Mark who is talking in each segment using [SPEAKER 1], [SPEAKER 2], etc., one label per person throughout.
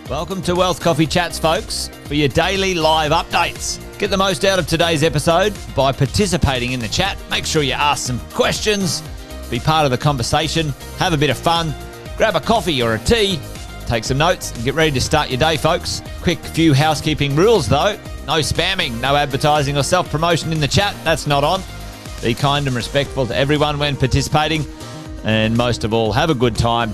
[SPEAKER 1] Welcome to Wealth Coffee Chats, folks, for your daily live updates. Get the most out of today's episode by participating in the chat. Make sure you ask some questions, be part of the conversation, have a bit of fun, grab a coffee or a tea, take some notes, and get ready to start your day, folks. Quick few housekeeping rules, though. No spamming, no advertising or self-promotion in the chat. That's not on. Be kind and respectful to everyone when participating. And most of all, have a good time.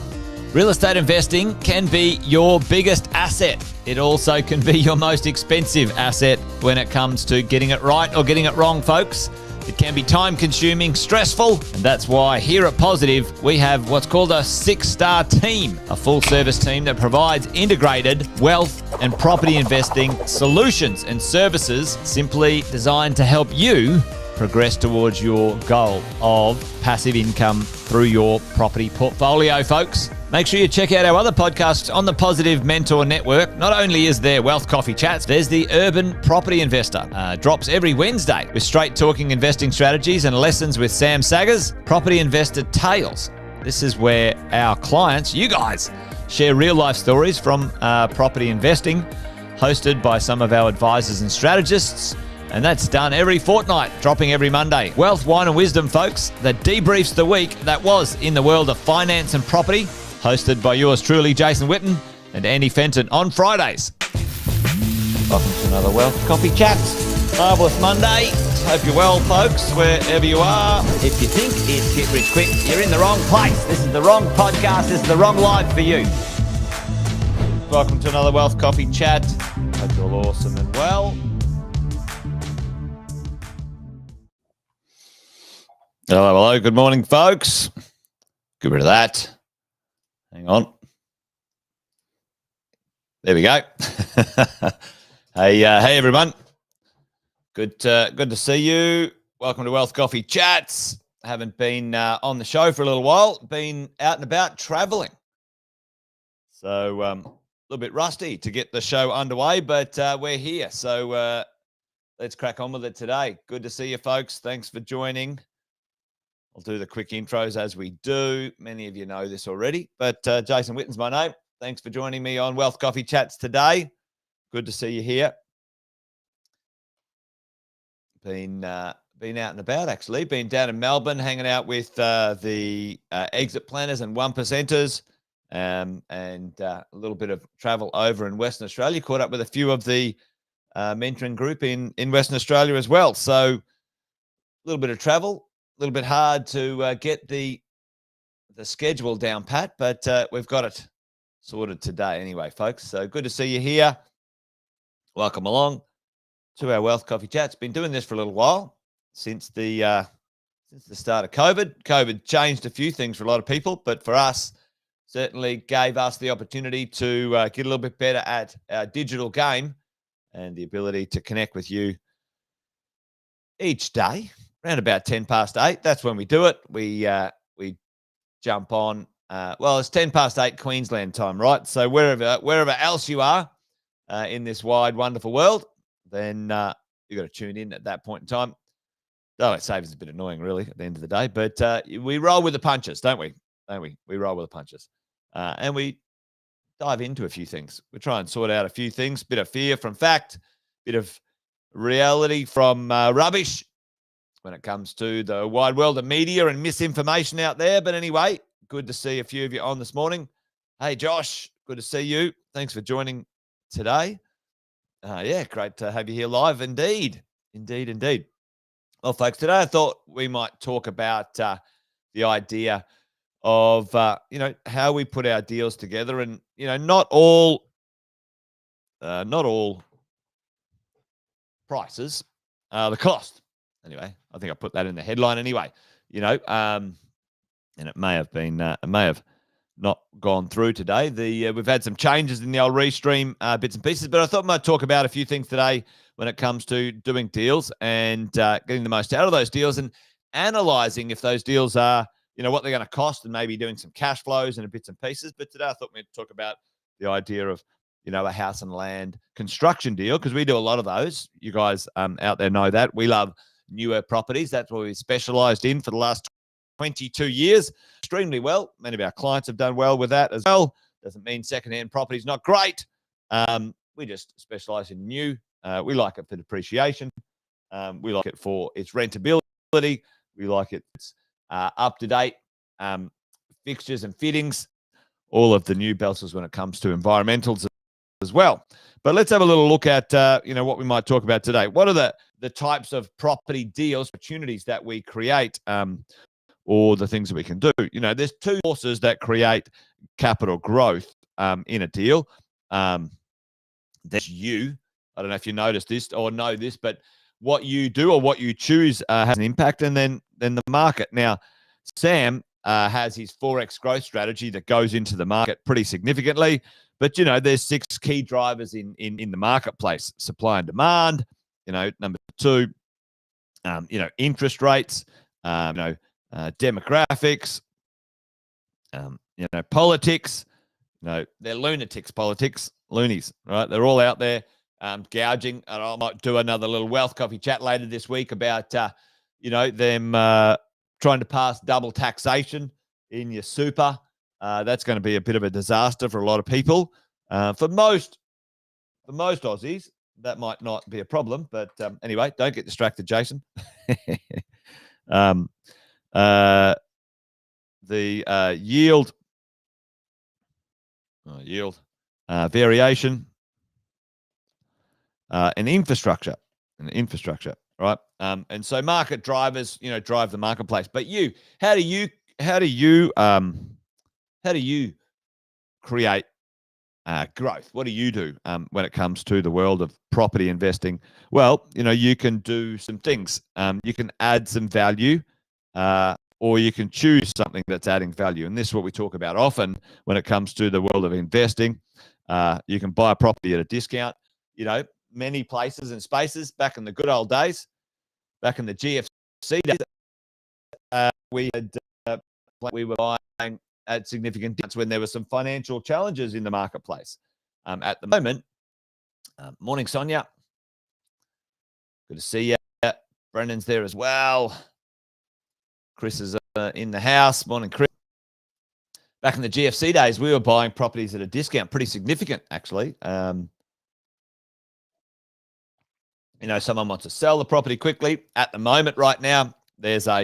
[SPEAKER 1] Real estate investing can be your biggest asset. It also can be your most expensive asset when it comes to getting it right or getting it wrong, folks. It can be time-consuming, stressful, and that's why here at Positive, we have what's called a 6-star team, a full-service team that provides integrated wealth and property investing solutions and services simply designed to help you progress towards your goal of passive income through your property portfolio, folks. Make sure you check out our other podcasts on the Positive Mentor Network. Not only is there Wealth Coffee Chats, there's the Urban Property Investor. Drops every Wednesday with straight talking investing strategies and lessons with Sam Saggers. Property Investor Tales. This is where our clients, you guys, share real life stories from property investing, hosted by some of our advisors and strategists. And that's done every fortnight, dropping every Monday. Wealth, Wine and Wisdom, folks, that debriefs the week that was in the world of finance and property, hosted by yours truly, Jason Whitton and Andy Fenton on Fridays. Welcome to another Wealth Coffee Chats. Marvellous Monday. Hope you're well, folks, wherever you are. If you think it's Get Rich Quick, you're in the wrong place. This is the wrong podcast. This is the wrong live for you. Welcome to another Wealth Coffee Chat. Hope you're all awesome and well. Hello. Good morning, folks. Get rid of that. Hang on. There we go. Hey, everyone. Good to see you. Welcome to Wealth Coffee Chats. I haven't been on the show for a little while. Been out and about traveling. So a little bit rusty to get the show underway, but we're here. So let's crack on with it today. Good to see you, folks. Thanks for joining. I'll do the quick intros as we do. Many of you know this already, but Jason Whitton's my name. Thanks for joining me on Wealth Coffee Chats today. Good to see you here. Been out and about, actually. Been down in Melbourne, hanging out with the exit planners and 1%ers, and a little bit of travel over in Western Australia. Caught up with a few of the mentoring group in Western Australia as well. So a little bit of travel. A little bit hard to get the schedule down pat, but we've got it sorted today anyway, folks. So good to see you here. Welcome along to our Wealth Coffee Chats. Been doing this for a little while since the start of COVID. COVID changed a few things for a lot of people, but for us, certainly gave us the opportunity to get a little bit better at our digital game and the ability to connect with you each day. Around about 10 past 8, that's when we do it. We jump on. It's 10 past 8 Queensland time, right? So wherever else you are in this wide, wonderful world, then you got to tune in at that point in time. Though it saves us a bit annoying, really, at the end of the day. But we roll with the punches, don't we? We roll with the punches, and we dive into a few things. We try and sort out a few things. Bit of fear from fact, bit of reality from rubbish. When it comes to the wide world of media and misinformation out there. But anyway, good to see a few of you on this morning. Hey, Josh, good to see you. Thanks for joining today. Great to have you here live. Indeed. Well, folks, today I thought we might talk about the idea of, how we put our deals together. And, not all prices are the cost. Anyway, I think I put that in the headline anyway, and it may have not gone through today. We've had some changes in the old Restream bits and pieces, but I thought I might talk about a few things today when it comes to doing deals and getting the most out of those deals and analyzing if those deals are, what they're going to cost and maybe doing some cash flows and bits and pieces. But today I thought we'd talk about the idea of, a house and land construction deal, because we do a lot of those. You guys out there know that. We love newer properties. That's what we've specialized in for the last 22 years. Extremely well. Many of our clients have done well with that as well. Doesn't mean secondhand property is not great, We just specialize in new. We like it for depreciation. We like it for its rentability. We like its up to date fixtures and fittings. All of the new belters when it comes to environmentals as well. But let's have a little look at what we might talk about today. What are the types of property deals, opportunities that we create, or the things that we can do? There's two forces that create capital growth in a deal. There's you. I don't know if you noticed this or know this, but what you do or what you choose has an impact, and then the market. Now, Sam has his Forex growth strategy that goes into the market pretty significantly. But, there's 6 key drivers in the marketplace: supply and demand, number 2, interest rates, demographics, politics. They're lunatics, politics, loonies, right? They're all out there gouging. And I might do another little wealth coffee chat later this week about, them trying to pass double taxation in your super. That's going to be a bit of a disaster for a lot of people. For most Aussies, that might not be a problem. But anyway, don't get distracted, Jason. The yield variation and infrastructure, right? And so market drivers, drive the marketplace. But how do you create growth? What do you do when it comes to the world of property investing? Well, you can do some things. You can add some value, or you can choose something that's adding value. And this is what we talk about often when it comes to the world of investing. You can buy a property at a discount. Many places and spaces back in the good old days, back in the GFC days, we were buying at significant discounts when there were some financial challenges in the marketplace. At the moment, morning, Sonia. Good to see you. Brendan's there as well. Chris is in the house. Morning, Chris. Back in the GFC days, we were buying properties at a discount, pretty significant, actually. Someone wants to sell the property quickly. At the moment, right now, there's a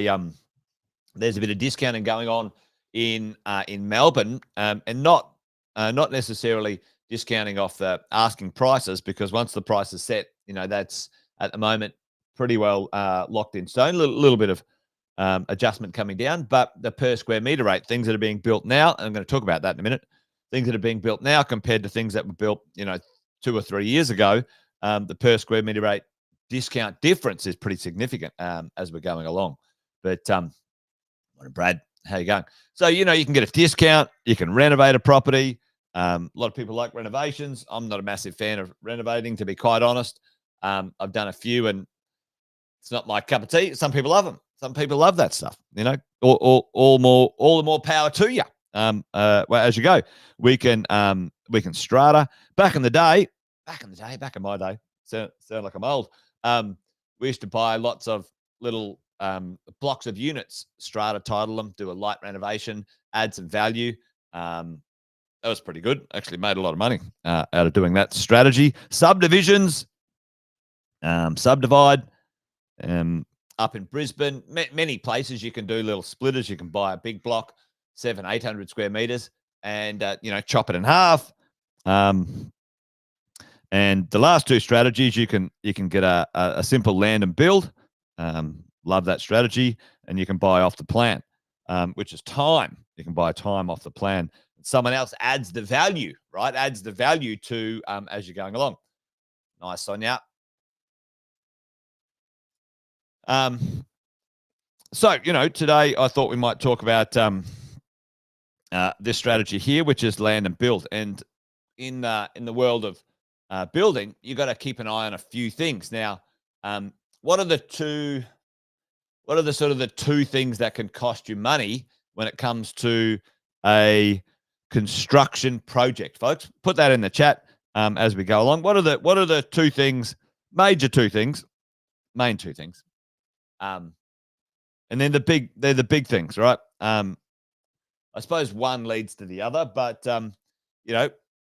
[SPEAKER 1] bit of discounting going on in Melbourne, and not necessarily discounting off the asking prices, because once the price is set, that's at the moment pretty well locked in stone. A little bit of adjustment coming down, but the per square meter rate, things that are being built now, and I'm going to talk about that in a minute, things that are being built now compared to things that were built, 2 or 3 years ago, the per square meter rate discount difference is pretty significant as we're going along. But Brad, how you going? So, you can get a discount. You can renovate a property. A lot of people like renovations. I'm not a massive fan of renovating, to be quite honest. I've done a few, and it's not my cup of tea. Some people love them. Some people love that stuff. All the more power to you. As you go, we can strata. Back in my day, sound like I'm old. We used to buy lots of little blocks of units, strata title them, do a light renovation, add some value. That was pretty good. Actually made a lot of money out of doing that strategy. Subdivisions, subdivide. Up in Brisbane, many places you can do little splitters. You can buy a big block, 700-800 square meters, and chop it in half. And the last two strategies, you can get a simple land and build. Love that strategy. And you can buy off the plan, which is time. You can buy time off the plan. Someone else adds the value, right? Adds the value to as you're going along. Nice, Sonia. So, today I thought we might talk about this strategy here, which is land and build. And in the world of building, you got to keep an eye on a few things. Now, what are the two things that can cost you money when it comes to a construction project, folks? Put that in the chat as we go along. What are the two things, main two things? And then they're the big things, right? I suppose one leads to the other, but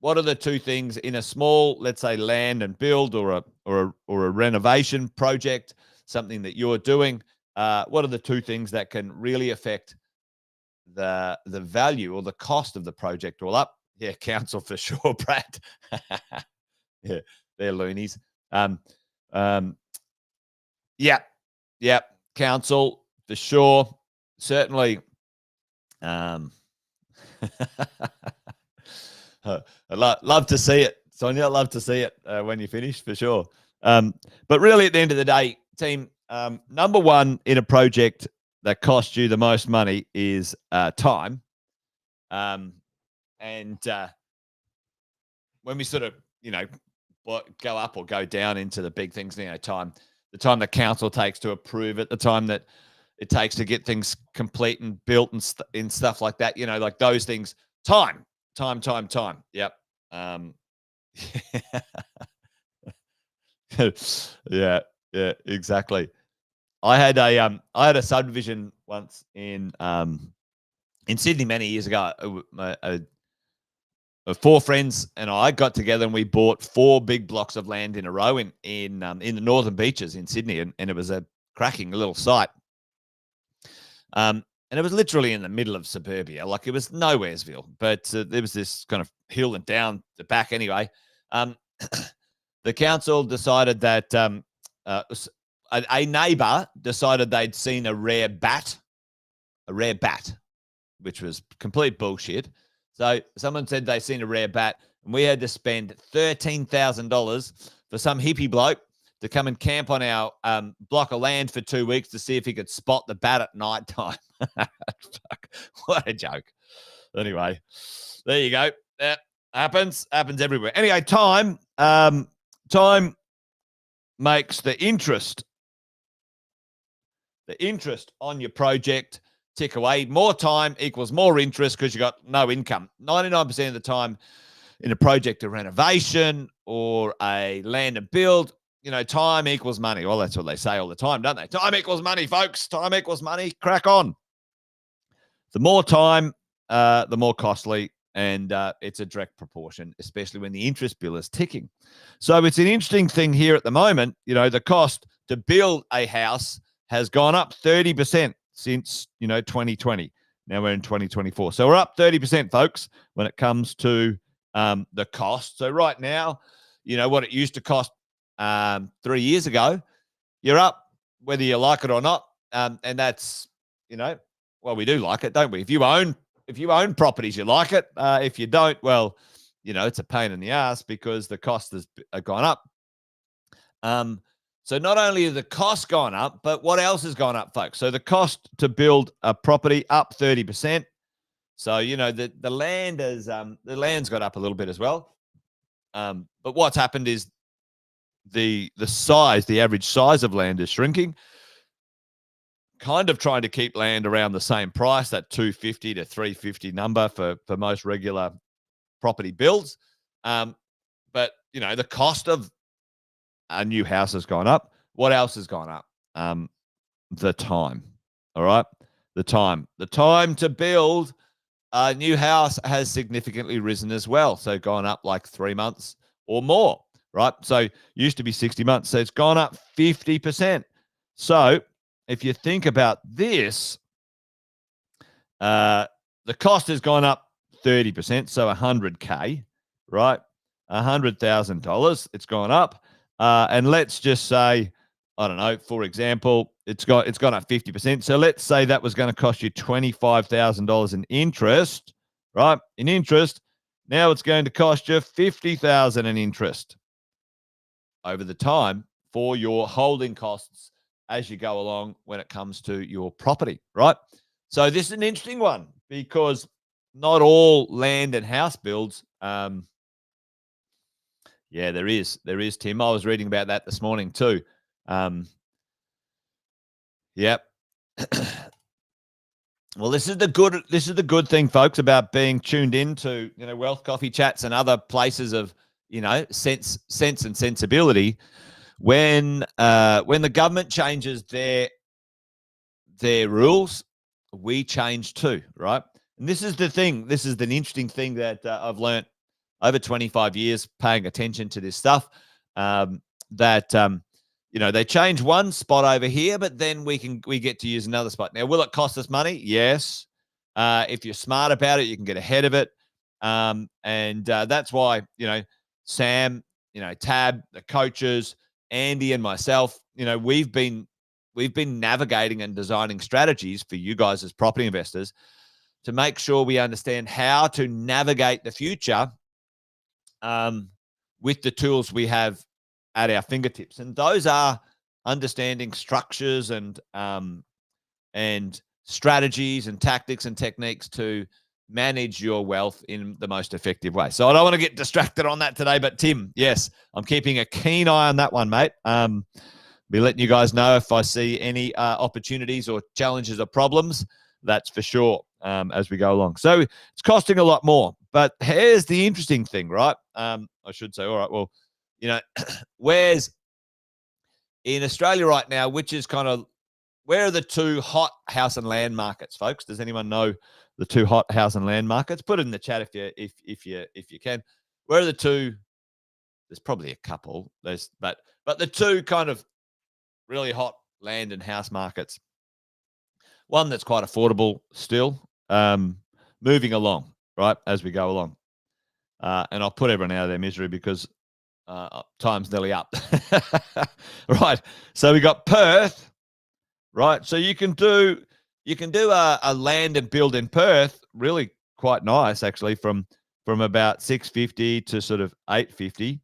[SPEAKER 1] what are the two things in a small, let's say, land and build or a renovation project, something that you're doing? What are the two things that can really affect the value or the cost of the project all up? Yeah, council for sure, Brad. Yeah, they're loonies. Yeah, council for sure. Certainly. I love to see it, Sonia. I love to see it when you finish for sure. But really, at the end of the day, team, number one in a project that costs you the most money is time. And when we sort of, go up or go down into the big things, time, the time the council takes to approve it, the time that it takes to get things complete and built and stuff like that, like those things, time. Yep. Yeah, exactly. I had a subdivision once in Sydney many years ago. Four friends and I got together and we bought 4 big blocks of land in a row in the Northern Beaches in Sydney, and it was a cracking little site. And it was literally in the middle of suburbia, like it was nowheresville, but there was this kind of hill and down the back anyway. The council decided that a neighbour decided they'd seen a rare bat, which was complete bullshit. So someone said they'd seen a rare bat, and we had to spend $13,000 for some hippie bloke to come and camp on our block of land for 2 weeks to see if he could spot the bat at night time. Fuck, what a joke. Anyway, there you go. That happens everywhere. Anyway, time makes the interest on your project tick away. More time equals more interest because you got no income. 99% of the time in a project of renovation or a land and build, time equals money. Well, that's what they say all the time, don't they? Time equals money, folks. Time equals money. Crack on. The more time, the more costly, and it's a direct proportion, especially when the interest bill is ticking. So it's an interesting thing here at the moment. The cost to build a house has gone up 30% since, 2020. Now we're in 2024. So we're up 30%, folks, when it comes to the cost. So right now, what it used to cost 3 years ago, you're up whether you like it or not. And that's, well, we do like it, don't we? If you own properties, you like it. If you don't, well, it's a pain in the ass because the cost has gone up. So not only has the cost gone up, but what else has gone up, folks? So the cost to build a property up 30%. So the land has the land's got up a little bit as well. But what's happened is the average size of land is shrinking. Kind of trying to keep land around the same price, that 250 to 350 number for most regular property builds. But the cost of a new house has gone up. What else has gone up? The time. All right. The time to build a new house has significantly risen as well. So gone up like 3 months or more, right? So used to be 60 months. So it's gone up 50%. So if you think about this, the cost has gone up 30%, so $100K, right? $100,000. It's gone up, and let's just say, I don't know, for example, it's gone up 50%. So let's say that was going to cost you $25,000 in interest, right? In interest, now it's going to cost you $50,000 in interest over the time for your holding costs as you go along when it comes to your property, right? So this is an interesting one because not all land and house builds. Yeah, there is, Tim. I was reading about that this morning too. Yep. Well, this is the good thing, folks, about being tuned in to Wealth Coffee Chats and other places of sense and sensibility. When the government changes their rules, we change too, right? And this is the thing. This is the interesting thing that I've learned over 25 years paying attention to this stuff. They change one spot over here, but then we get to use another spot. Now, will it cost us money? Yes. If you're smart about it, you can get ahead of it. That's why, Sam, Tab, the coaches, Andy and myself, we've been navigating and designing strategies for you guys as property investors to make sure we understand how to navigate the future with the tools we have at our fingertips. And those are understanding structures and strategies and tactics and techniques to manage your wealth in the most effective way. So I don't want to get distracted on that today, but Tim, yes, I'm keeping a keen eye on that one, mate. Be letting you guys know if I see any opportunities or challenges or problems. That's for sure, as we go along. So it's costing a lot more. But here's the interesting thing, right? I should say, all right, well, where's in Australia right now, which is where are the two hot house and land markets, folks? Does anyone know the two hot house and land markets? Put it in the chat if you can. Where are the two? There's probably a couple. But the two kind of really hot land and house markets. One that's quite affordable still, moving along, right, as we go along. And I'll put everyone out of their misery because time's nearly up. Right. So we got Perth, right? So you can do a land and build in Perth, really quite nice actually, from about 650 to sort of 850,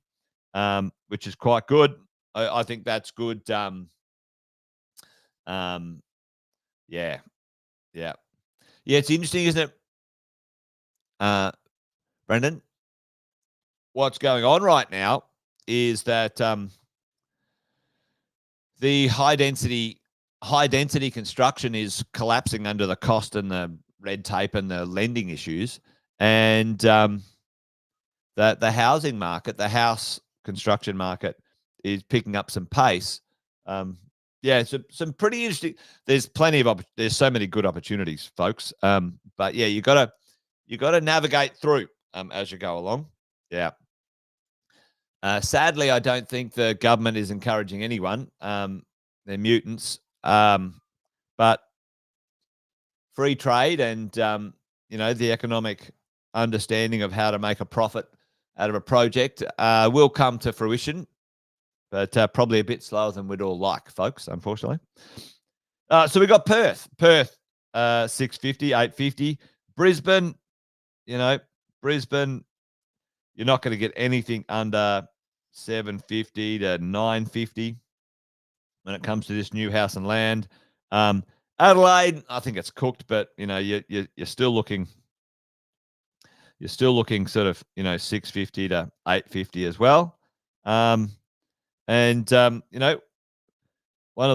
[SPEAKER 1] which is quite good. I think that's good. Yeah. It's interesting, isn't it, Brendan? What's going on right now is that the high density construction is collapsing under the cost and the red tape and the lending issues, and that the housing market, the house construction market, is picking up some pace. Some pretty interesting. There's so many good opportunities, folks. But yeah, you gotta navigate through as you go along. Yeah. Sadly, I don't think the government is encouraging anyone. They're mutants. But free trade and the economic understanding of how to make a profit out of a project will come to fruition, but probably a bit slower than we'd all like, folks, unfortunately. So we got Perth, 650, 850. Brisbane, you're not going to get anything under 750 to 950 when it comes to this new house and land. Adelaide, I think it's cooked, but you're still looking sort of 650 to 850 as well. One of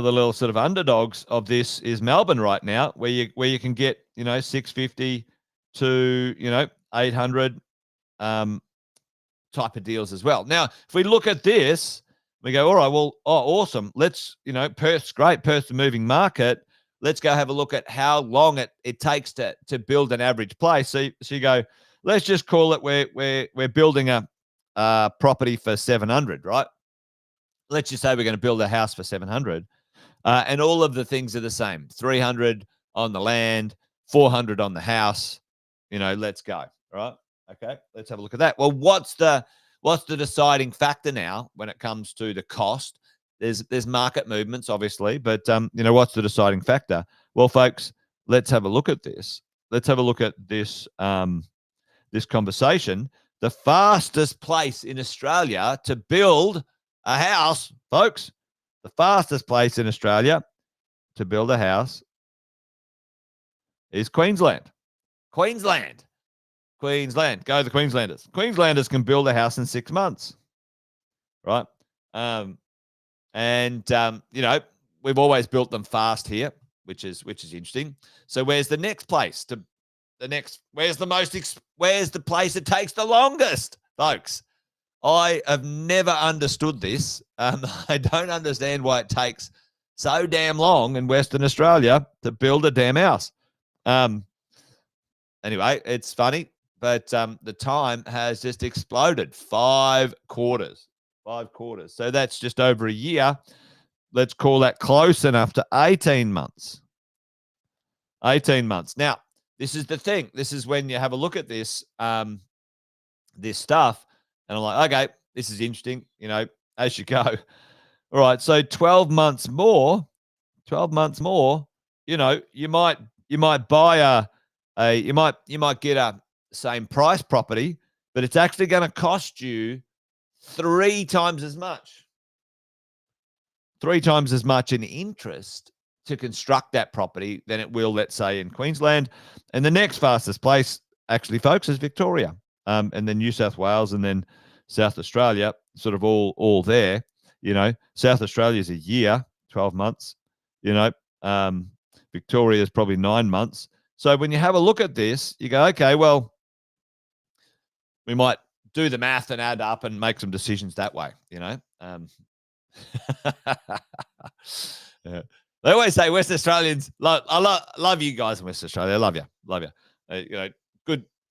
[SPEAKER 1] the little sort of underdogs of this is Melbourne right now, where you can get 650 to 800 type of deals as well. Now, if we look at this, we go, all right, well, awesome. Let's Perth's great. Perth's a moving market. Let's go have a look at how long it takes to build an average place. So you go, let's just call it we're building a property for 700, right? Let's just say we're going to build a house for 700, and all of the things are the same: 300 on the land, 400 on the house. Let's go, right? Okay, let's have a look at that. Well, what's the deciding factor now when it comes to the cost? There's market movements, obviously, but what's the deciding factor? Well, folks, let's have a look at this. Let's have a look at this this conversation. The fastest place in Australia to build a house, folks, the fastest place in Australia to build a house is Queensland. Queensland. Go the Queenslanders. Queenslanders can build a house in 6 months, right? We've always built them fast here, which is interesting. So where's the next place where's the place that takes the longest, folks? I have never understood this. I don't understand why it takes so damn long in Western Australia to build a damn house. Anyway, it's funny, but the time has just exploded. 5 quarters. 5 quarters. So that's just over a year. Let's call that close enough to 18 months. 18 months. Now, this is the thing. This is when you have a look at this, this stuff, and I'm like, okay, this is interesting, as you go. All right, so 12 months more, you might buy you might get a same price property, but it's actually going to cost you 3 times as much. 3 times as much in interest to construct that property than it will, let's say, in Queensland. And the next fastest place, actually, folks, is Victoria. And then New South Wales, and then South Australia, sort of all there. South Australia is a year, 12 months. Victoria is probably 9 months. So when you have a look at this, you go, okay, well, we might do the math and add up and make some decisions that way. Yeah. They always say West Australians. I love you guys in West Australia. I love you.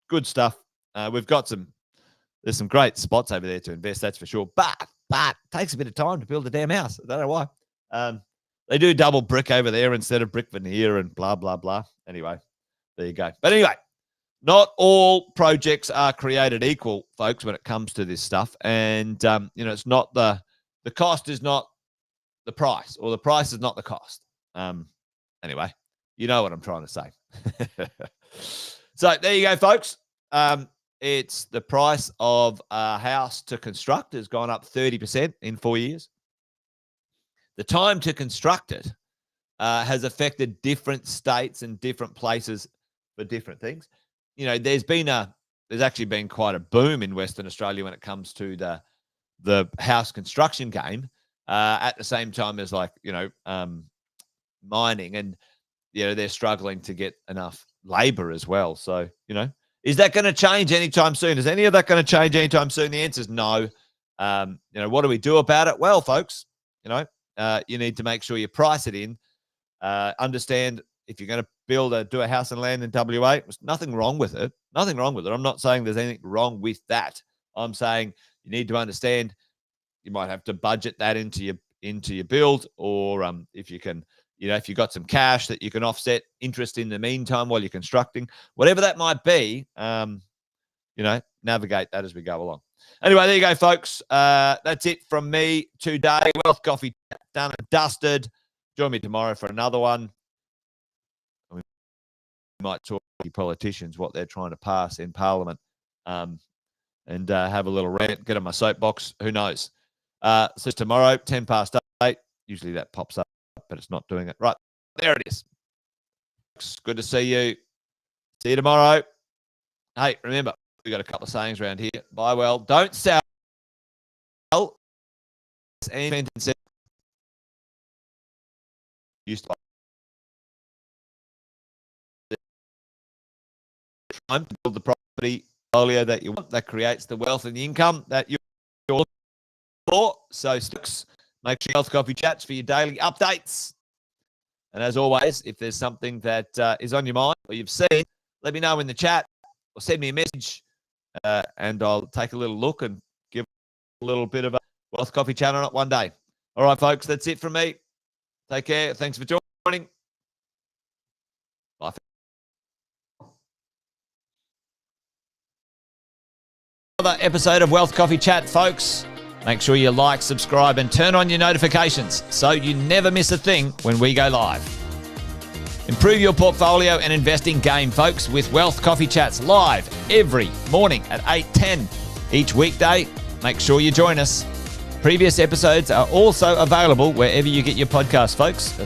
[SPEAKER 1] Good stuff. We've got there's some great spots over there to invest. That's for sure. But it takes a bit of time to build a damn house. I don't know why. They do double brick over there instead of brick veneer and blah blah blah. Anyway, there you go. But anyway, not all projects are created equal, folks, when it comes to this stuff. And it's not the cost is not the price, or the price is not the cost. Anyway, you know what I'm trying to say. So there you go, folks. It's the price of a house to construct has gone up 30% in 4 years. The time to construct it has affected different states and different places for different things. There's actually been quite a boom in Western Australia when it comes to the house construction game. At the same time as mining, and they're struggling to get enough labor as well. So is that going to change anytime soon? Is any of that going to change anytime soon? The answer is no. What do we do about it? Well, folks, you need to make sure you price it in. Understand if you're going to do a house and land in WA, there's nothing wrong with it. Nothing wrong with it. I'm not saying there's anything wrong with that. I'm saying you need to understand. You might have to budget that into your build, or if you can, if you've got some cash that you can offset interest in the meantime while you're constructing, whatever that might be, navigate that as we go along. Anyway, there you go, folks. That's it from me today. Wealth Coffee done and dusted. Join me tomorrow for another one. We might talk to politicians, what they're trying to pass in Parliament, and have a little rant, get on my soapbox. Who knows? So tomorrow, 10 past 8. Usually that pops up, but it's not doing it. Right, there it is. It's good to see you. See you tomorrow. Hey, remember, we got a couple of sayings around here. Buy well, don't sell. And used to time to build the property portfolio that you want, that creates the wealth and the income that you're looking for. So make sure Health Coffee Chats for your daily updates. And as always, if there's something that is on your mind or you've seen, let me know in the chat or send me a message, and I'll take a little look and give a little bit of a Wealth Coffee Chat on it one day. All right, folks, that's it from me. Take care. Thanks for joining. Bye. Another episode of Wealth Coffee Chat, folks. Make sure you like, subscribe, and turn on your notifications so you never miss a thing when we go live. Improve your portfolio and investing game, folks, with Wealth Coffee Chats live every morning at 8:10 each weekday. Make sure you join us. Previous episodes are also available wherever you get your podcasts, folks.